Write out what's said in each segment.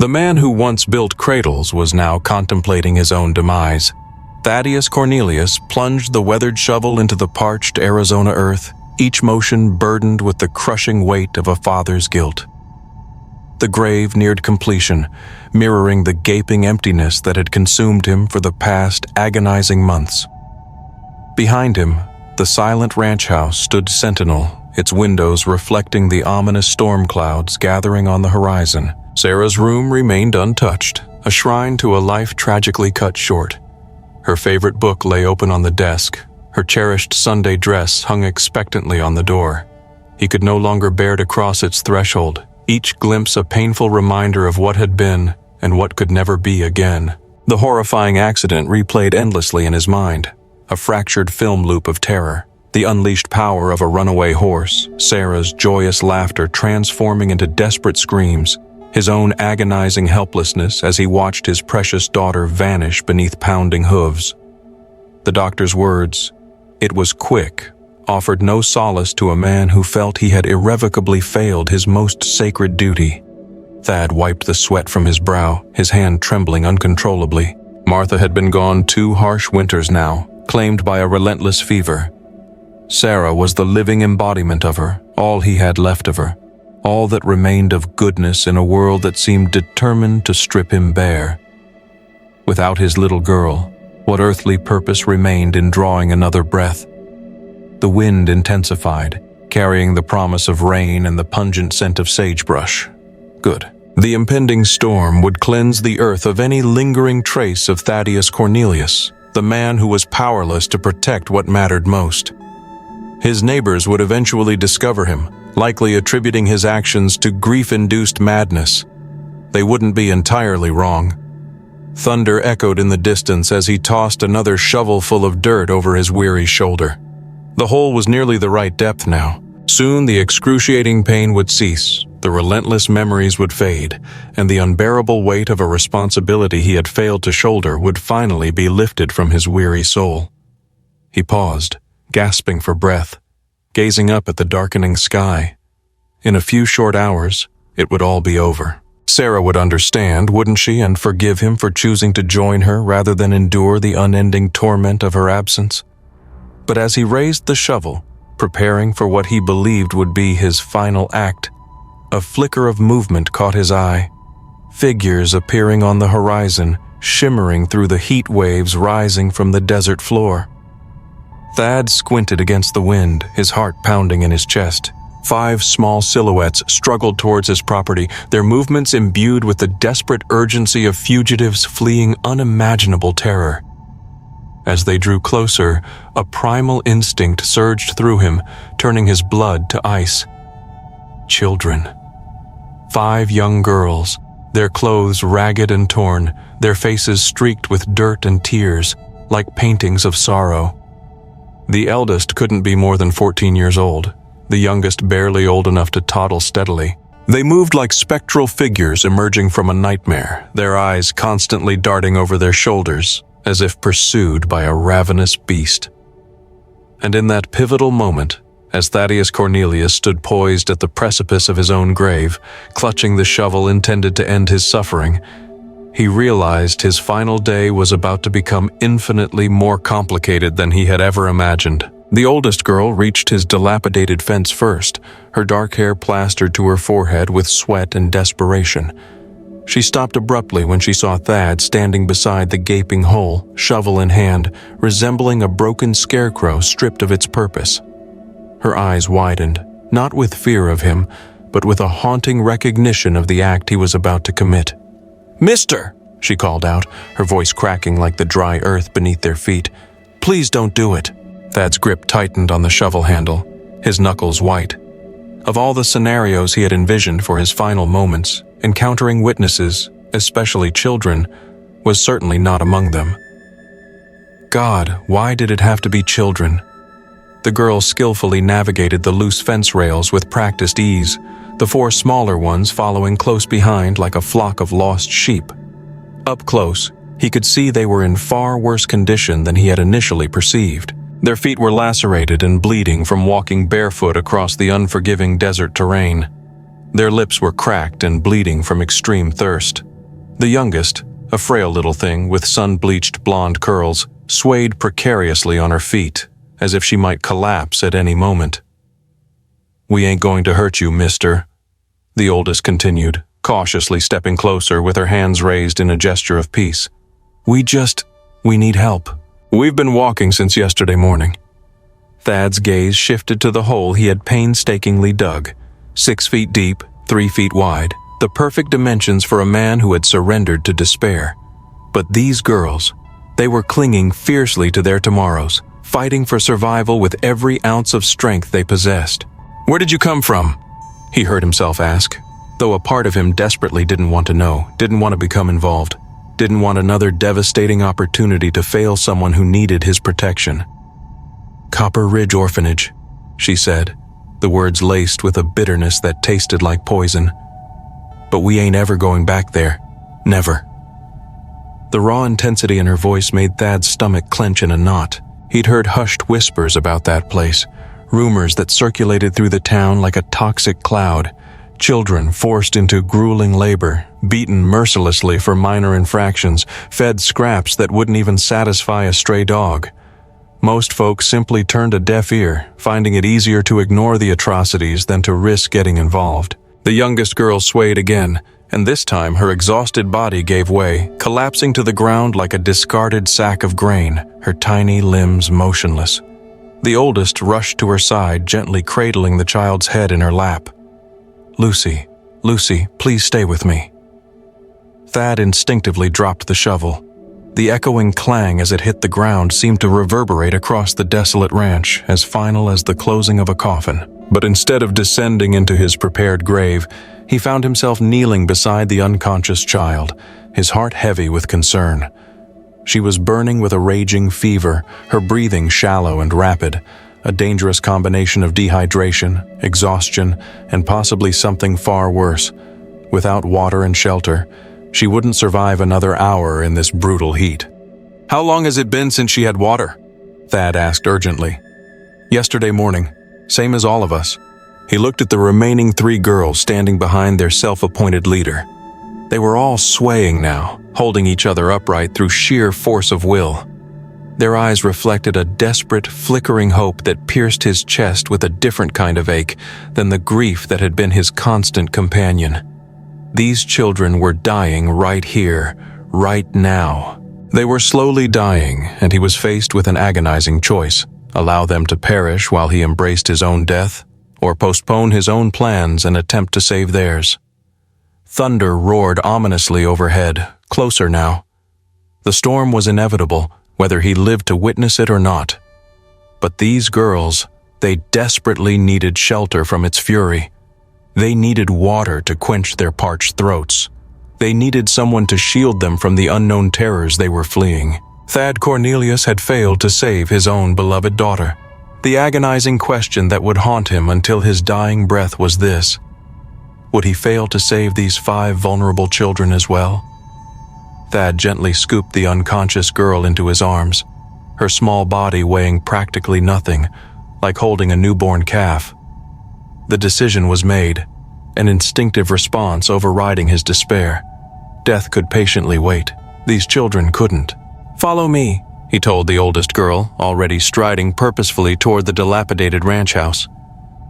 The man who once built cradles was now contemplating his own demise. Thaddeus Cornelius plunged the weathered shovel into the parched Arizona earth, each motion burdened with the crushing weight of a father's guilt. The grave neared completion, mirroring the gaping emptiness that had consumed him for the past agonizing months. Behind him, the silent ranch house stood sentinel, its windows reflecting the ominous storm clouds gathering on the horizon. Sarah's room remained untouched, a shrine to a life tragically cut short. Her favorite book lay open on the desk. Her cherished Sunday dress hung expectantly on the door. He could no longer bear to cross its threshold, each glimpse a painful reminder of what had been and what could never be again. The horrifying accident replayed endlessly in his mind, a fractured film loop of terror. The unleashed power of a runaway horse, Sarah's joyous laughter transforming into desperate screams, his own agonizing helplessness as he watched his precious daughter vanish beneath pounding hooves. The doctor's words, "It was quick," offered no solace to a man who felt he had irrevocably failed his most sacred duty. Thad wiped the sweat from his brow, his hand trembling uncontrollably. Martha had been gone 2 harsh winters now, claimed by a relentless fever. Sarah was the living embodiment of her, all he had left of her, all that remained of goodness in a world that seemed determined to strip him bare. Without his little girl, what earthly purpose remained in drawing another breath? The wind intensified, carrying the promise of rain and the pungent scent of sagebrush. Good. The impending storm would cleanse the earth of any lingering trace of Thaddeus Cornelius, the man who was powerless to protect what mattered most. His neighbors would eventually discover him, likely attributing his actions to grief-induced madness. They wouldn't be entirely wrong. Thunder echoed in the distance as he tossed another shovelful of dirt over his weary shoulder. The hole was nearly the right depth now. Soon the excruciating pain would cease, the relentless memories would fade, and the unbearable weight of a responsibility he had failed to shoulder would finally be lifted from his weary soul. He paused, gasping for breath, gazing up at the darkening sky. In a few short hours, it would all be over. Sarah would understand, wouldn't she, and forgive him for choosing to join her rather than endure the unending torment of her absence? But as he raised the shovel, preparing for what he believed would be his final act, a flicker of movement caught his eye. Figures appearing on the horizon, shimmering through the heat waves rising from the desert floor. Thad squinted against the wind, his heart pounding in his chest. 5 small silhouettes struggled towards his property, their movements imbued with the desperate urgency of fugitives fleeing unimaginable terror. As they drew closer, a primal instinct surged through him, turning his blood to ice. Children. 5 young girls, their clothes ragged and torn, their faces streaked with dirt and tears, like paintings of sorrow. The eldest couldn't be more than 14 years old, the youngest barely old enough to toddle steadily. They moved like spectral figures emerging from a nightmare, their eyes constantly darting over their shoulders, as if pursued by a ravenous beast. And in that pivotal moment, as Thaddeus Cornelius stood poised at the precipice of his own grave, clutching the shovel intended to end his suffering, he realized his final day was about to become infinitely more complicated than he had ever imagined. The oldest girl reached his dilapidated fence first, her dark hair plastered to her forehead with sweat and desperation. She stopped abruptly when she saw Thad standing beside the gaping hole, shovel in hand, resembling a broken scarecrow stripped of its purpose. Her eyes widened, not with fear of him, but with a haunting recognition of the act he was about to commit. "Mister!" she called out, her voice cracking like the dry earth beneath their feet. "Please don't do it." Thad's grip tightened on the shovel handle, his knuckles white. Of all the scenarios he had envisioned for his final moments, encountering witnesses, especially children, was certainly not among them. God, why did it have to be children? The girl skillfully navigated the loose fence rails with practiced ease, the 4 smaller ones following close behind like a flock of lost sheep. Up close, he could see they were in far worse condition than he had initially perceived. Their feet were lacerated and bleeding from walking barefoot across the unforgiving desert terrain. Their lips were cracked and bleeding from extreme thirst. The youngest, a frail little thing with sun-bleached blonde curls, swayed precariously on her feet, as if she might collapse at any moment. "We ain't going to hurt you, mister," the oldest continued, cautiously stepping closer with her hands raised in a gesture of peace. We need help. We've been walking since yesterday morning." Thad's gaze shifted to the hole he had painstakingly dug, 6 feet deep, 3 feet wide, the perfect dimensions for a man who had surrendered to despair. But these girls, they were clinging fiercely to their tomorrows, fighting for survival with every ounce of strength they possessed. "Where did you come from?" he heard himself ask, though a part of him desperately didn't want to know, didn't want to become involved, didn't want another devastating opportunity to fail someone who needed his protection. "Copper Ridge Orphanage," she said, the words laced with a bitterness that tasted like poison. "But we ain't ever going back there. Never." The raw intensity in her voice made Thad's stomach clench in a knot. He'd heard hushed whispers about that place, rumors that circulated through the town like a toxic cloud. Children forced into grueling labor, beaten mercilessly for minor infractions, fed scraps that wouldn't even satisfy a stray dog. Most folks simply turned a deaf ear, finding it easier to ignore the atrocities than to risk getting involved. The youngest girl swayed again, and this time her exhausted body gave way, collapsing to the ground like a discarded sack of grain, her tiny limbs motionless. The oldest rushed to her side, gently cradling the child's head in her lap. "Lucy, Lucy, please stay with me." Thad instinctively dropped the shovel. The echoing clang as it hit the ground seemed to reverberate across the desolate ranch, as final as the closing of a coffin. But instead of descending into his prepared grave, he found himself kneeling beside the unconscious child, his heart heavy with concern. She was burning with a raging fever, her breathing shallow and rapid, a dangerous combination of dehydration, exhaustion, and possibly something far worse. Without water and shelter, she wouldn't survive another hour in this brutal heat. "How long has it been since she had water?" Thad asked urgently. "Yesterday morning, same as all of us." He looked at the remaining 3 girls standing behind their self-appointed leader. They were all swaying now, holding each other upright through sheer force of will. Their eyes reflected a desperate, flickering hope that pierced his chest with a different kind of ache than the grief that had been his constant companion. These children were dying right here, right now. They were slowly dying, and he was faced with an agonizing choice: allow them to perish while he embraced his own death, or postpone his own plans and attempt to save theirs. Thunder roared ominously overhead, closer now. The storm was inevitable, whether he lived to witness it or not. But these girls, they desperately needed shelter from its fury. They needed water to quench their parched throats. They needed someone to shield them from the unknown terrors they were fleeing. Thad Cornelius had failed to save his own beloved daughter. The agonizing question that would haunt him until his dying breath was this: would he fail to save these 5 vulnerable children as well? Thad gently scooped the unconscious girl into his arms, her small body weighing practically nothing, like holding a newborn calf. The decision was made, an instinctive response overriding his despair. Death could patiently wait. These children couldn't. "Follow me," he told the oldest girl, already striding purposefully toward the dilapidated ranch house.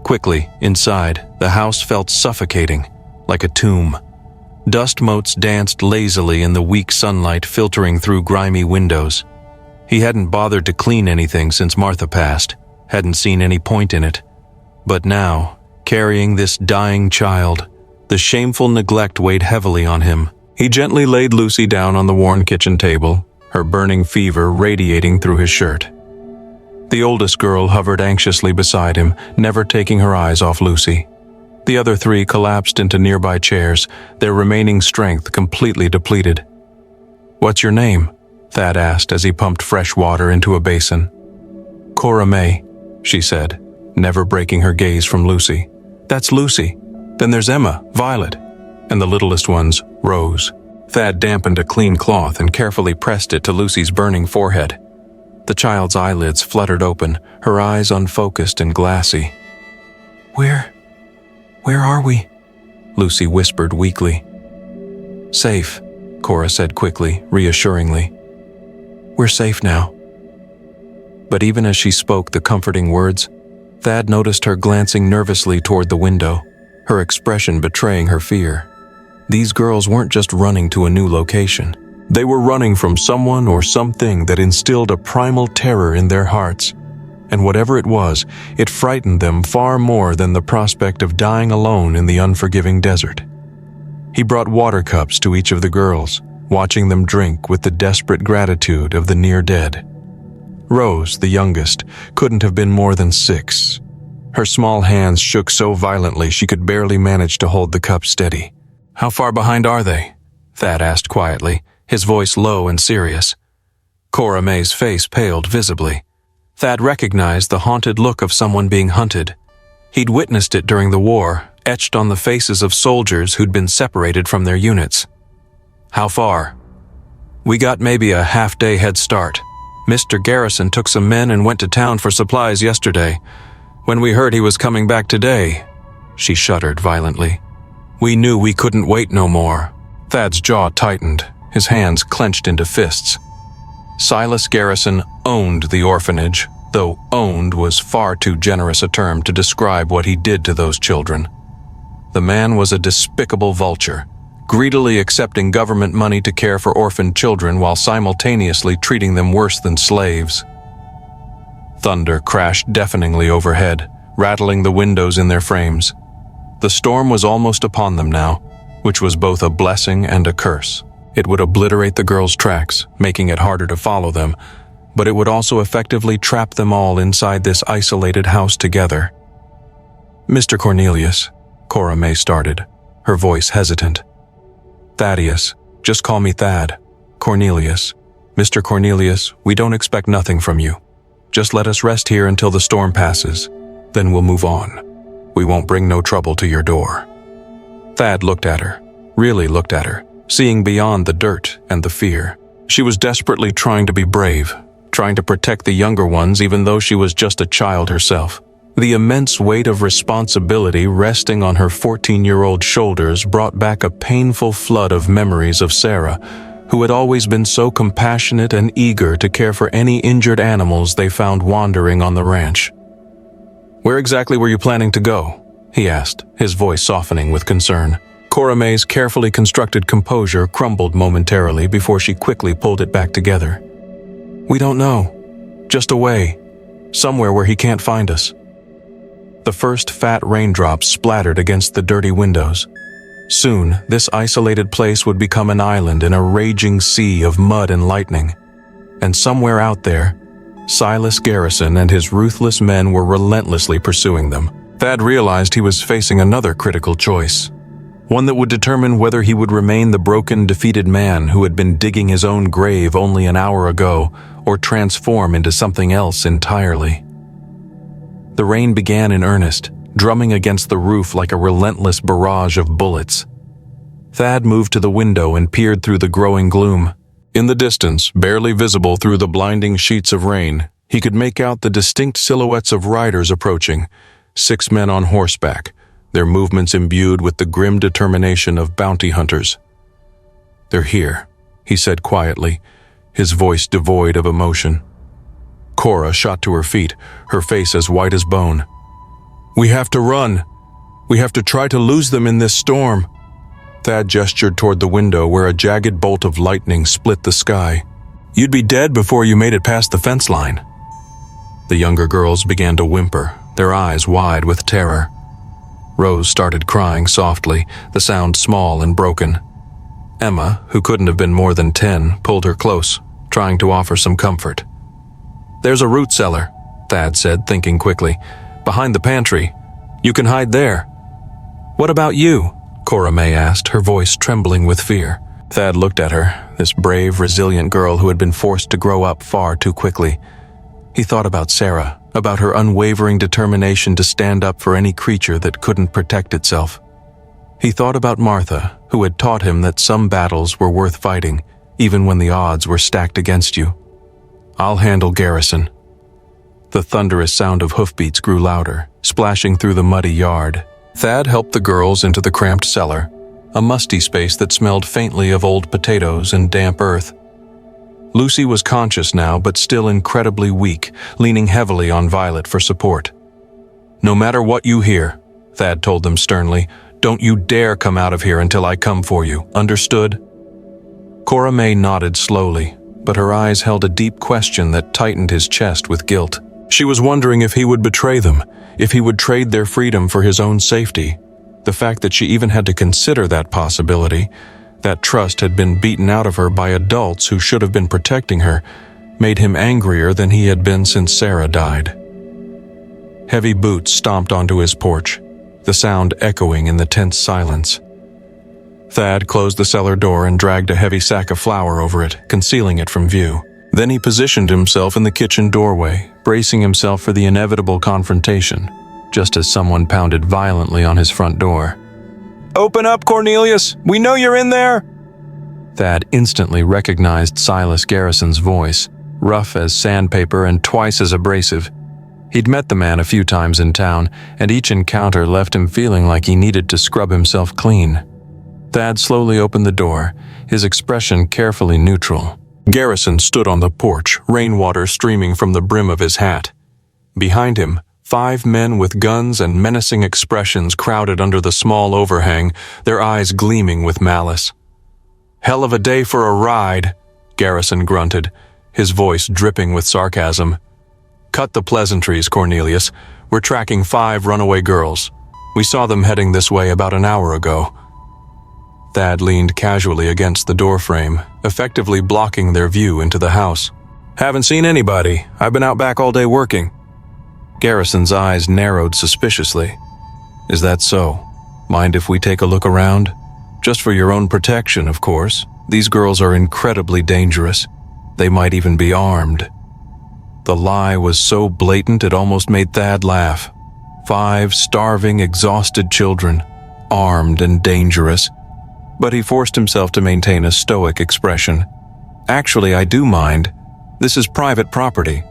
Quickly, inside, the house felt suffocating, like a tomb. Dust motes danced lazily in the weak sunlight filtering through grimy windows. He hadn't bothered to clean anything since Martha passed, hadn't seen any point in it. But now, carrying this dying child, the shameful neglect weighed heavily on him. He gently laid Lucy down on the worn kitchen table, her burning fever radiating through his shirt. The oldest girl hovered anxiously beside him, never taking her eyes off Lucy. The other 3 collapsed into nearby chairs, their remaining strength completely depleted. "What's your name?" Thad asked as he pumped fresh water into a basin. "Cora May," she said, never breaking her gaze from Lucy. "That's Lucy. Then there's Emma, Violet, and the littlest one's Rose." Thad dampened a clean cloth and carefully pressed it to Lucy's burning forehead. The child's eyelids fluttered open, her eyes unfocused and glassy. Where are we?" Lucy whispered weakly. "Safe," Cora said quickly, reassuringly. "We're safe now." But even as she spoke the comforting words, Thad noticed her glancing nervously toward the window, her expression betraying her fear. These girls weren't just running to a new location. They were running from someone or something that instilled a primal terror in their hearts. And whatever it was, it frightened them far more than the prospect of dying alone in the unforgiving desert. He brought water cups to each of the girls, watching them drink with the desperate gratitude of the near dead. Rose, the youngest, couldn't have been more than 6. Her small hands shook so violently she could barely manage to hold the cup steady. "How far behind are they?" Thad asked quietly, his voice low and serious. Cora May's face paled visibly. Thad recognized the haunted look of someone being hunted. He'd witnessed it during the war, etched on the faces of soldiers who'd been separated from their units. "How far?" "We got maybe a half-day head start. Mr. Garrison took some men and went to town for supplies yesterday. When we heard he was coming back today," she shuddered violently, "we knew we couldn't wait no more." Thad's jaw tightened, his hands clenched into fists. Silas Garrison owned the orphanage, though owned was far too generous a term to describe what he did to those children. The man was a despicable vulture, greedily accepting government money to care for orphaned children while simultaneously treating them worse than slaves. Thunder crashed deafeningly overhead, rattling the windows in their frames. The storm was almost upon them now, which was both a blessing and a curse. It would obliterate the girls' tracks, making it harder to follow them, but it would also effectively trap them all inside this isolated house together. "Mr. Cornelius," Cora May started, her voice hesitant. "Thaddeus, just call me Thad. Cornelius. Mr. Cornelius, we don't expect nothing from you. Just let us rest here until the storm passes. Then we'll move on. We won't bring no trouble to your door." Thad looked at her, really looked at her, seeing beyond the dirt and the fear. She was desperately trying to be brave, trying to protect the younger ones even though she was just a child herself. The immense weight of responsibility resting on her 14-year-old shoulders brought back a painful flood of memories of Sarah, who had always been so compassionate and eager to care for any injured animals they found wandering on the ranch. "Where exactly were you planning to go?" he asked, his voice softening with concern. Cora May's carefully constructed composure crumbled momentarily before she quickly pulled it back together. "We don't know. Just away. Somewhere where he can't find us." The first fat raindrops splattered against the dirty windows. Soon, this isolated place would become an island in a raging sea of mud and lightning. And somewhere out there, Silas Garrison and his ruthless men were relentlessly pursuing them. Thad realized he was facing another critical choice, one that would determine whether he would remain the broken, defeated man who had been digging his own grave only an hour ago, or transform into something else entirely. The rain began in earnest, drumming against the roof like a relentless barrage of bullets. Thad moved to the window and peered through the growing gloom. In the distance, barely visible through the blinding sheets of rain, he could make out the distinct silhouettes of riders approaching, 6 men on horseback, their movements imbued with the grim determination of bounty hunters. "They're here," he said quietly, his voice devoid of emotion. Cora shot to her feet, her face as white as bone. "We have to run. We have to try to lose them in this storm." Thad gestured toward the window where a jagged bolt of lightning split the sky. "You'd be dead before you made it past the fence line." The younger girls began to whimper, their eyes wide with terror. Rose started crying softly, the sound small and broken. Emma, who couldn't have been more than 10, pulled her close, trying to offer some comfort. "There's a root cellar," Thad said, thinking quickly. "Behind the pantry. You can hide there." "What about you?" Cora May asked, her voice trembling with fear. Thad looked at her, this brave, resilient girl who had been forced to grow up far too quickly. He thought about Sarah, about her unwavering determination to stand up for any creature that couldn't protect itself. He thought about Martha, who had taught him that some battles were worth fighting, even when the odds were stacked against you. "I'll handle Garrison." The thunderous sound of hoofbeats grew louder, splashing through the muddy yard. Thad helped the girls into the cramped cellar, a musty space that smelled faintly of old potatoes and damp earth. Lucy was conscious now, but still incredibly weak, leaning heavily on Violet for support. "No matter what you hear," Thad told them sternly, "don't you dare come out of here until I come for you, understood?" Cora May nodded slowly, but her eyes held a deep question that tightened his chest with guilt. She was wondering if he would betray them, if he would trade their freedom for his own safety. The fact that she even had to consider that possibility, that trust had been beaten out of her by adults who should have been protecting her, made him angrier than he had been since Sarah died. Heavy boots stomped onto his porch, the sound echoing in the tense silence. Thad closed the cellar door and dragged a heavy sack of flour over it, concealing it from view. Then he positioned himself in the kitchen doorway, bracing himself for the inevitable confrontation, just as someone pounded violently on his front door. "Open up, Cornelius! We know you're in there!" Thad instantly recognized Silas Garrison's voice, rough as sandpaper and twice as abrasive. He'd met the man a few times in town, and each encounter left him feeling like he needed to scrub himself clean. Thad slowly opened the door, his expression carefully neutral. Garrison stood on the porch, rainwater streaming from the brim of his hat. Behind him, 5 men with guns and menacing expressions crowded under the small overhang, their eyes gleaming with malice. "Hell of a day for a ride," Garrison grunted, his voice dripping with sarcasm. "Cut the pleasantries, Cornelius. We're tracking 5 runaway girls. We saw them heading this way about an hour ago." Thad leaned casually against the doorframe, effectively blocking their view into the house. "Haven't seen anybody. I've been out back all day working." Garrison's eyes narrowed suspiciously. "Is that so? Mind if we take a look around? Just for your own protection, of course. These girls are incredibly dangerous. They might even be armed." The lie was so blatant it almost made Thad laugh. 5 starving, exhausted children, armed and dangerous. But he forced himself to maintain a stoic expression. "Actually, I do mind. This is private property."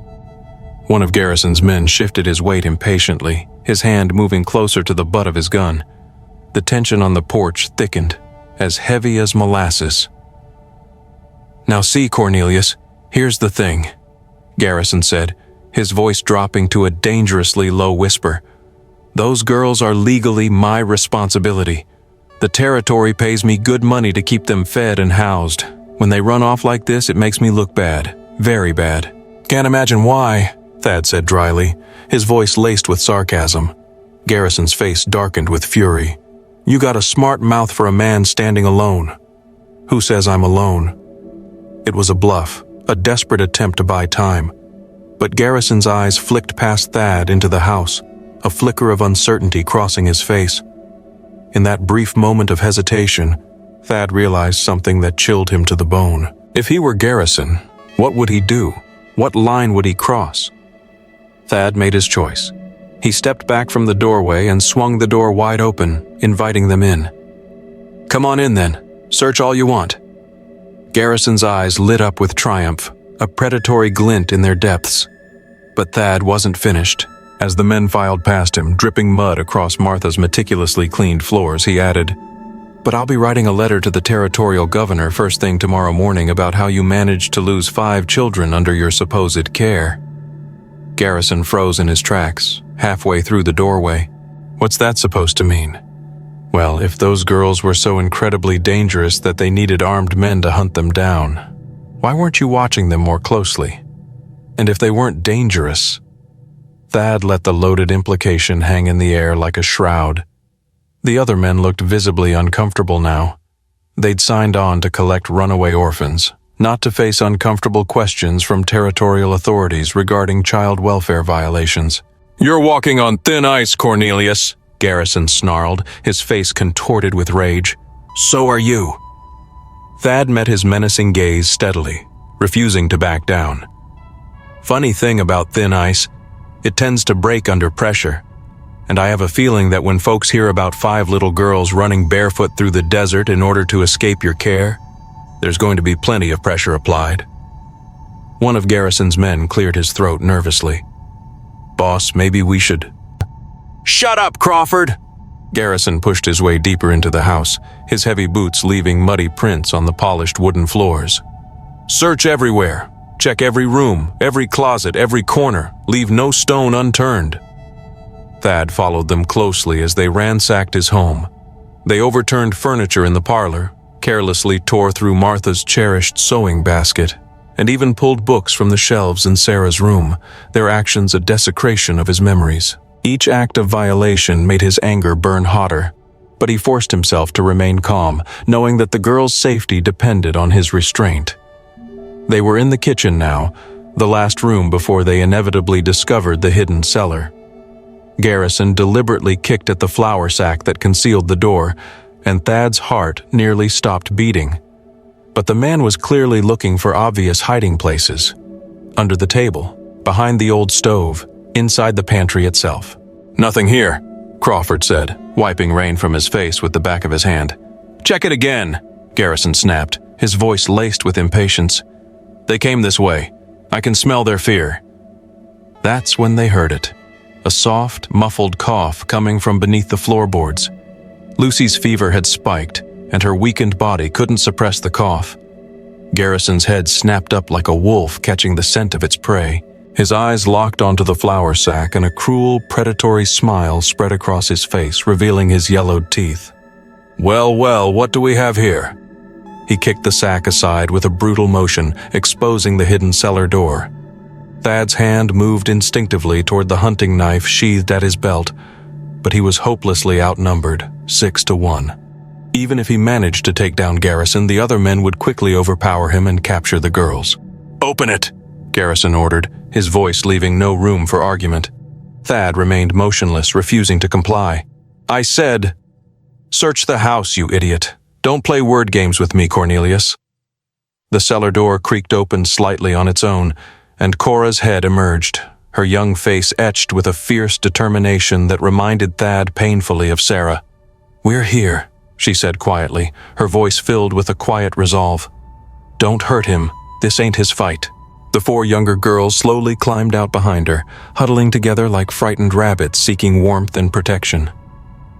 One of Garrison's men shifted his weight impatiently, his hand moving closer to the butt of his gun. The tension on the porch thickened, as heavy as molasses. "Now see, Cornelius, here's the thing," Garrison said, his voice dropping to a dangerously low whisper. "Those girls are legally my responsibility. The territory pays me good money to keep them fed and housed. When they run off like this, it makes me look bad, very bad." "Can't imagine why," Thad said dryly, his voice laced with sarcasm. Garrison's face darkened with fury. "You got a smart mouth for a man standing alone." "Who says I'm alone?" It was a bluff, a desperate attempt to buy time. But Garrison's eyes flicked past Thad into the house, a flicker of uncertainty crossing his face. In that brief moment of hesitation, Thad realized something that chilled him to the bone. If he were Garrison, what would he do? What line would he cross? Thad made his choice. He stepped back from the doorway and swung the door wide open, inviting them in. "Come on in then. Search all you want." Garrison's eyes lit up with triumph, a predatory glint in their depths. But Thad wasn't finished. As the men filed past him, dripping mud across Martha's meticulously cleaned floors, he added, "But I'll be writing a letter to the territorial governor first thing tomorrow morning about how you managed to lose 5 children under your supposed care." Garrison froze in his tracks, halfway through the doorway. What's that supposed to mean? Well, if those girls were so incredibly dangerous that they needed armed men to hunt them down, why weren't you watching them more closely? And if they weren't dangerous? Thad let the loaded implication hang in the air like a shroud. The other men looked visibly uncomfortable now. They'd signed on to collect runaway orphans, not to face uncomfortable questions from territorial authorities regarding child welfare violations. "You're walking on thin ice, Cornelius," Garrison snarled, his face contorted with rage. "So are you." Thad met his menacing gaze steadily, refusing to back down. Funny thing about thin ice, it tends to break under pressure, and I have a feeling that when folks hear about 5 little girls running barefoot through the desert in order to escape your care, there's going to be plenty of pressure applied. One of Garrison's men cleared his throat nervously. "Boss, maybe we should—" "Shut up, Crawford!" Garrison pushed his way deeper into the house, his heavy boots leaving muddy prints on the polished wooden floors. "Search everywhere. Check every room, every closet, every corner. Leave no stone unturned." Thad followed them closely as they ransacked his home. They overturned furniture in the parlor, carelessly tore through Martha's cherished sewing basket, and even pulled books from the shelves in Sarah's room, their actions a desecration of his memories. Each act of violation made his anger burn hotter, but he forced himself to remain calm, knowing that the girl's safety depended on his restraint. They were in the kitchen now, the last room before they inevitably discovered the hidden cellar. Garrison deliberately kicked at the flour sack that concealed the door, and Thad's heart nearly stopped beating. But the man was clearly looking for obvious hiding places. Under the table, behind the old stove, inside the pantry itself. "Nothing here," Crawford said, wiping rain from his face with the back of his hand. "Check it again," Garrison snapped, his voice laced with impatience. "They came this way. I can smell their fear." That's when they heard it. A soft, muffled cough coming from beneath the floorboards. Lucy's fever had spiked, and her weakened body couldn't suppress the cough. Garrison's head snapped up like a wolf catching the scent of its prey. His eyes locked onto the flour sack, and a cruel, predatory smile spread across his face, revealing his yellowed teeth. "Well, well, what do we have here?" He kicked the sack aside with a brutal motion, exposing the hidden cellar door. Thad's hand moved instinctively toward the hunting knife sheathed at his belt, but he was hopelessly outnumbered, 6-1. Even if he managed to take down Garrison, the other men would quickly overpower him and capture the girls. "Open it!" Garrison ordered, his voice leaving no room for argument. Thad remained motionless, refusing to comply. "I said, search the house, you idiot. Don't play word games with me, Cornelius." The cellar door creaked open slightly on its own, and Cora's head emerged, her young face etched with a fierce determination that reminded Thad painfully of Sarah. "We're here," she said quietly, her voice filled with a quiet resolve. "Don't hurt him. This ain't his fight." The 4 younger girls slowly climbed out behind her, huddling together like frightened rabbits seeking warmth and protection.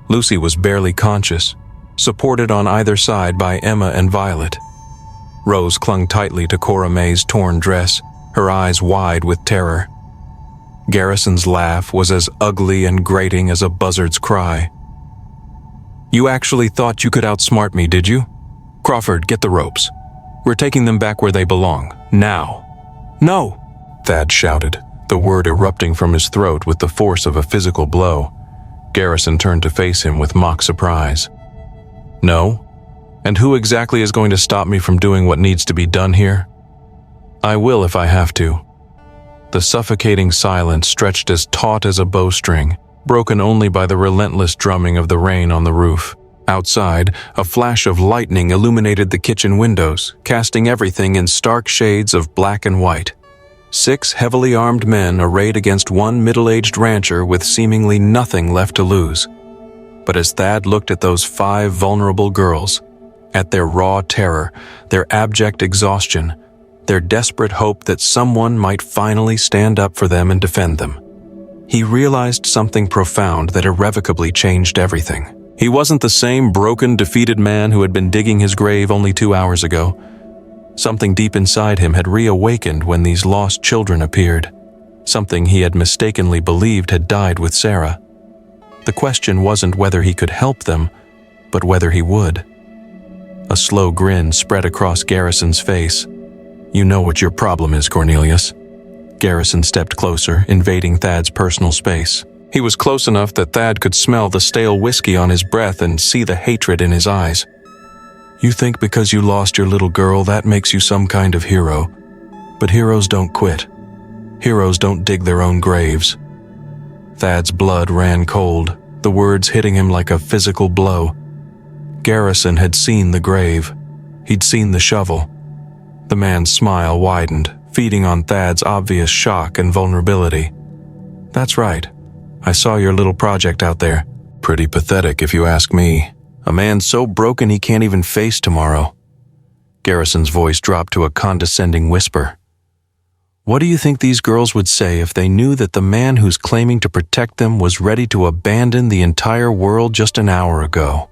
Lucy was barely conscious, supported on either side by Emma and Violet. Rose clung tightly to Cora May's torn dress, her eyes wide with terror. Garrison's laugh was as ugly and grating as a buzzard's cry. "You actually thought you could outsmart me, did you? Crawford, get the ropes. We're taking them back where they belong, now." "No!" Thad shouted, the word erupting from his throat with the force of a physical blow. Garrison turned to face him with mock surprise. "No? And who exactly is going to stop me from doing what needs to be done here?" "I will if I have to." The suffocating silence stretched as taut as a bowstring, broken only by the relentless drumming of the rain on the roof. Outside, a flash of lightning illuminated the kitchen windows, casting everything in stark shades of black and white. 6 heavily armed men arrayed against one middle-aged rancher with seemingly nothing left to lose. But as Thad looked at those 5 vulnerable girls, at their raw terror, their abject exhaustion, their desperate hope that someone might finally stand up for them and defend them, he realized something profound that irrevocably changed everything. He wasn't the same broken, defeated man who had been digging his grave only 2 hours ago. Something deep inside him had reawakened when these lost children appeared. Something he had mistakenly believed had died with Sarah. The question wasn't whether he could help them, but whether he would. A slow grin spread across Garrison's face. "You know what your problem is, Cornelius." Garrison stepped closer, invading Thad's personal space. He was close enough that Thad could smell the stale whiskey on his breath and see the hatred in his eyes. "You think because you lost your little girl that makes you some kind of hero. But heroes don't quit. Heroes don't dig their own graves." Thad's blood ran cold, the words hitting him like a physical blow. Garrison had seen the grave. He'd seen the shovel. The man's smile widened, feeding on Thad's obvious shock and vulnerability. "That's right. I saw your little project out there. Pretty pathetic if you ask me. A man so broken he can't even face tomorrow." Garrison's voice dropped to a condescending whisper. What do you think these girls would say if they knew that the man who's claiming to protect them was ready to abandon the entire world just an hour ago?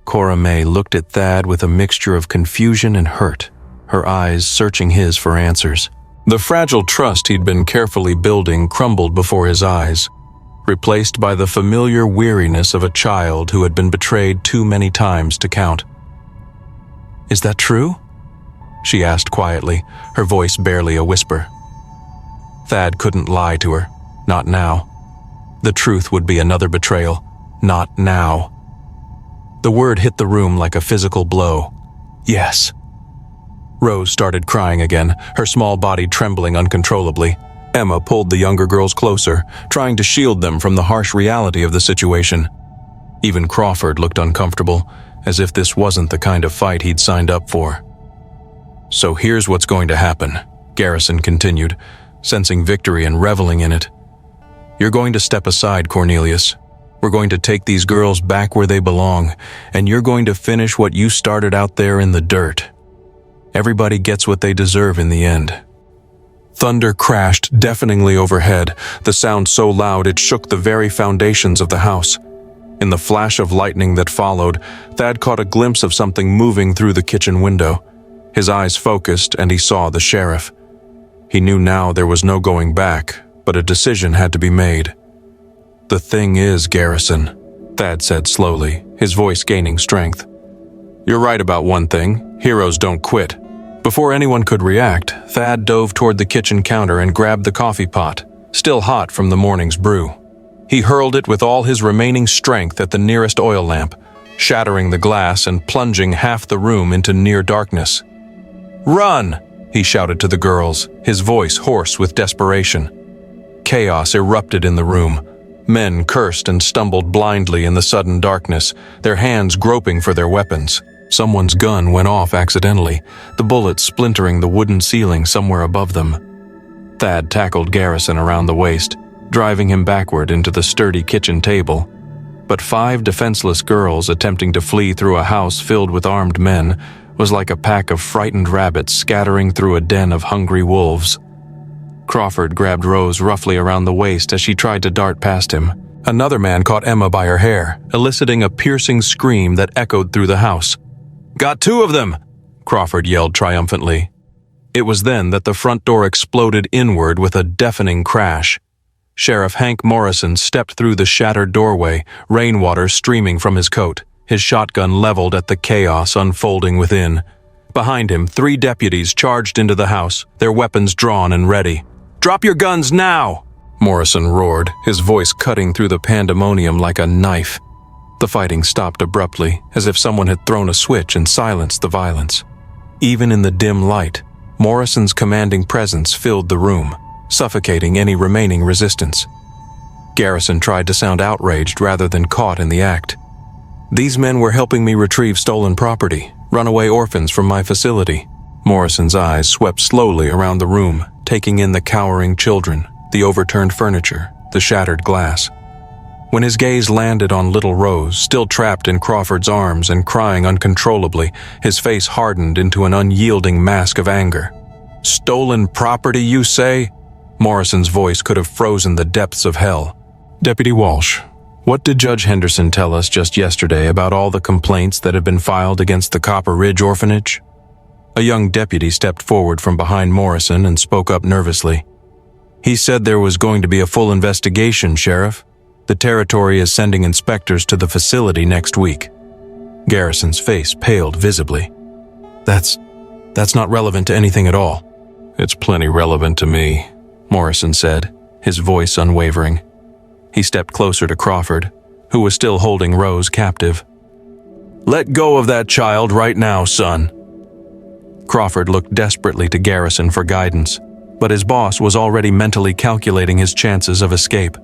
Cora May looked at Thad with a mixture of confusion and hurt, her eyes searching his for answers. The fragile trust he'd been carefully building crumbled before his eyes, replaced by the familiar weariness of a child who had been betrayed too many times to count. "Is that true?" she asked quietly, her voice barely a whisper. Thad couldn't lie to her, not now. The truth would be another betrayal, not now. The word hit the room like a physical blow. Yes. Rose started crying again, her small body trembling uncontrollably. Emma pulled the younger girls closer, trying to shield them from the harsh reality of the situation. Even Crawford looked uncomfortable, as if this wasn't the kind of fight he'd signed up for. "So here's what's going to happen," Garrison continued, sensing victory and reveling in it. "You're going to step aside, Cornelius. We're going to take these girls back where they belong, and you're going to finish what you started out there in the dirt. Everybody gets what they deserve in the end." Thunder crashed deafeningly overhead, the sound so loud it shook the very foundations of the house. In the flash of lightning that followed, Thad caught a glimpse of something moving through the kitchen window. His eyes focused, and he saw the sheriff. He knew now there was no going back, but a decision had to be made. "The thing is, Garrison," Thad said slowly, his voice gaining strength. "You're right about one thing. Heroes don't quit." Before anyone could react, Thad dove toward the kitchen counter and grabbed the coffee pot, still hot from the morning's brew. He hurled it with all his remaining strength at the nearest oil lamp, shattering the glass and plunging half the room into near darkness. "Run!" he shouted to the girls, his voice hoarse with desperation. Chaos erupted in the room. Men cursed and stumbled blindly in the sudden darkness, their hands groping for their weapons. Someone's gun went off accidentally, the bullet splintering the wooden ceiling somewhere above them. Thad tackled Garrison around the waist, driving him backward into the sturdy kitchen table. But 5 defenseless girls attempting to flee through a house filled with armed men was like a pack of frightened rabbits scattering through a den of hungry wolves. Crawford grabbed Rose roughly around the waist as she tried to dart past him. Another man caught Emma by her hair, eliciting a piercing scream that echoed through the house. "Got 2 of them!" Crawford yelled triumphantly. It was then that the front door exploded inward with a deafening crash. Sheriff Hank Morrison stepped through the shattered doorway, rainwater streaming from his coat, his shotgun leveled at the chaos unfolding within. Behind him, 3 deputies charged into the house, their weapons drawn and ready. "Drop your guns now!" Morrison roared, his voice cutting through the pandemonium like a knife. The fighting stopped abruptly, as if someone had thrown a switch and silenced the violence. Even in the dim light, Morrison's commanding presence filled the room, suffocating any remaining resistance. Garrison tried to sound outraged rather than caught in the act. "These men were helping me retrieve stolen property, runaway orphans from my facility." Morrison's eyes swept slowly around the room, taking in the cowering children, the overturned furniture, the shattered glass. When his gaze landed on little Rose, still trapped in Crawford's arms and crying uncontrollably, his face hardened into an unyielding mask of anger. "Stolen property, you say?" Morrison's voice could have frozen the depths of hell. "Deputy Walsh, what did Judge Henderson tell us just yesterday about all the complaints that have been filed against the Copper Ridge orphanage?" A young deputy stepped forward from behind Morrison and spoke up nervously. "He said there was going to be a full investigation, Sheriff. The territory is sending inspectors to the facility next week." Garrison's face paled visibly. That's not relevant to anything at all." "It's plenty relevant to me," Morrison said, his voice unwavering. He stepped closer to Crawford, who was still holding Rose captive. "Let go of that child right now, son." Crawford looked desperately to Garrison for guidance, but his boss was already mentally calculating his chances of escape.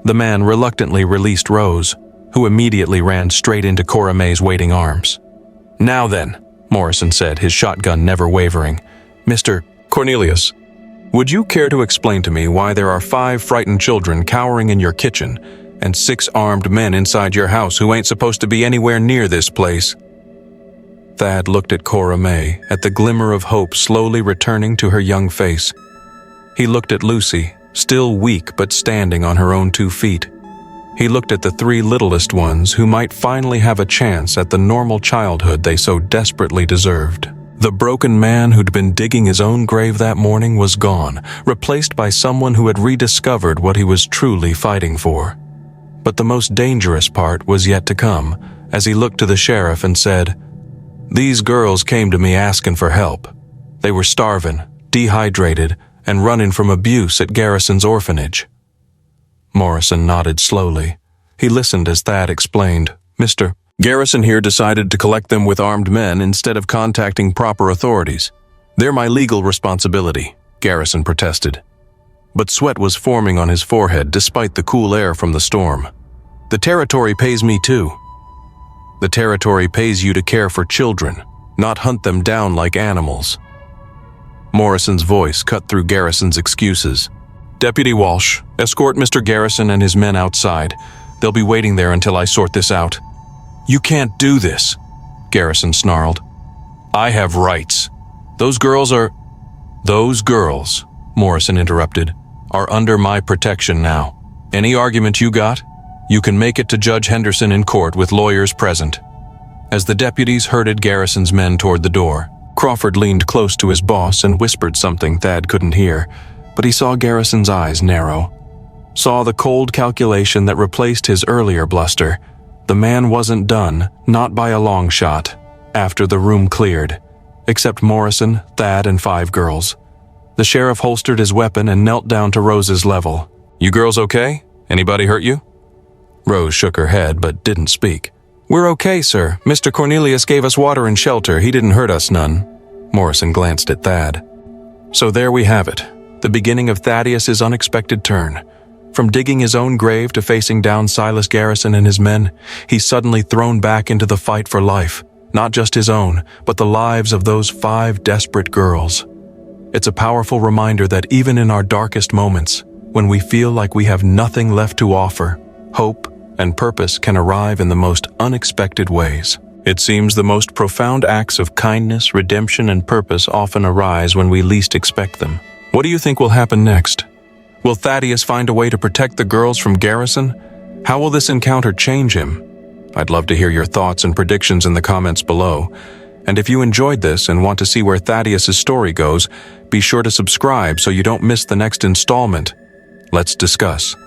The man reluctantly released Rose, who immediately ran straight into Cora May's waiting arms. "Now then," Morrison said, his shotgun never wavering. "Mr. Cornelius, would you care to explain to me why there are 5 frightened children cowering in your kitchen and 6 armed men inside your house who ain't supposed to be anywhere near this place?" Thad looked at Cora May, at the glimmer of hope slowly returning to her young face. He looked at Lucy, still weak but standing on her own 2 feet. He looked at the 3 littlest ones who might finally have a chance at the normal childhood they so desperately deserved. The broken man who'd been digging his own grave that morning was gone, replaced by someone who had rediscovered what he was truly fighting for. But the most dangerous part was yet to come, as he looked to the sheriff and said, "These girls came to me asking for help. They were starving, dehydrated, and running from abuse at Garrison's orphanage." Morrison nodded slowly. He listened as Thad explained, "Mr. Garrison here decided to collect them with armed men instead of contacting proper authorities. They're my legal responsibility," Garrison protested. But sweat was forming on his forehead despite the cool air from the storm. "The territory pays me too." "The territory pays you to care for children, not hunt them down like animals." Morrison's voice cut through Garrison's excuses. "Deputy Walsh, escort Mr. Garrison and his men outside. They'll be waiting there until I sort this out." "You can't do this," Garrison snarled. "I have rights. Those girls," Morrison interrupted, "are under my protection now. Any argument you got? You can make it to Judge Henderson in court with lawyers present." As the deputies herded Garrison's men toward the door, Crawford leaned close to his boss and whispered something Thad couldn't hear, but he saw Garrison's eyes narrow. Saw the cold calculation that replaced his earlier bluster. The man wasn't done, not by a long shot, after the room cleared, except Morrison, Thad, and 5 girls. The sheriff holstered his weapon and knelt down to Rose's level. "You girls okay? Anybody hurt you?" Rose shook her head but didn't speak. "We're okay, sir. Mr. Cornelius gave us water and shelter. He didn't hurt us none." Morrison glanced at Thad. So there we have it, the beginning of Thaddeus's unexpected turn. From digging his own grave to facing down Silas Garrison and his men, he's suddenly thrown back into the fight for life, not just his own, but the lives of those 5 desperate girls. It's a powerful reminder that even in our darkest moments, when we feel like we have nothing left to offer, hope and purpose can arrive in the most unexpected ways. It seems the most profound acts of kindness, redemption, and purpose often arise when we least expect them. What do you think will happen next? Will Thaddeus find a way to protect the girls from Garrison? How will this encounter change him? I'd love to hear your thoughts and predictions in the comments below. And if you enjoyed this and want to see where Thaddeus's story goes, be sure to subscribe so you don't miss the next installment. Let's discuss.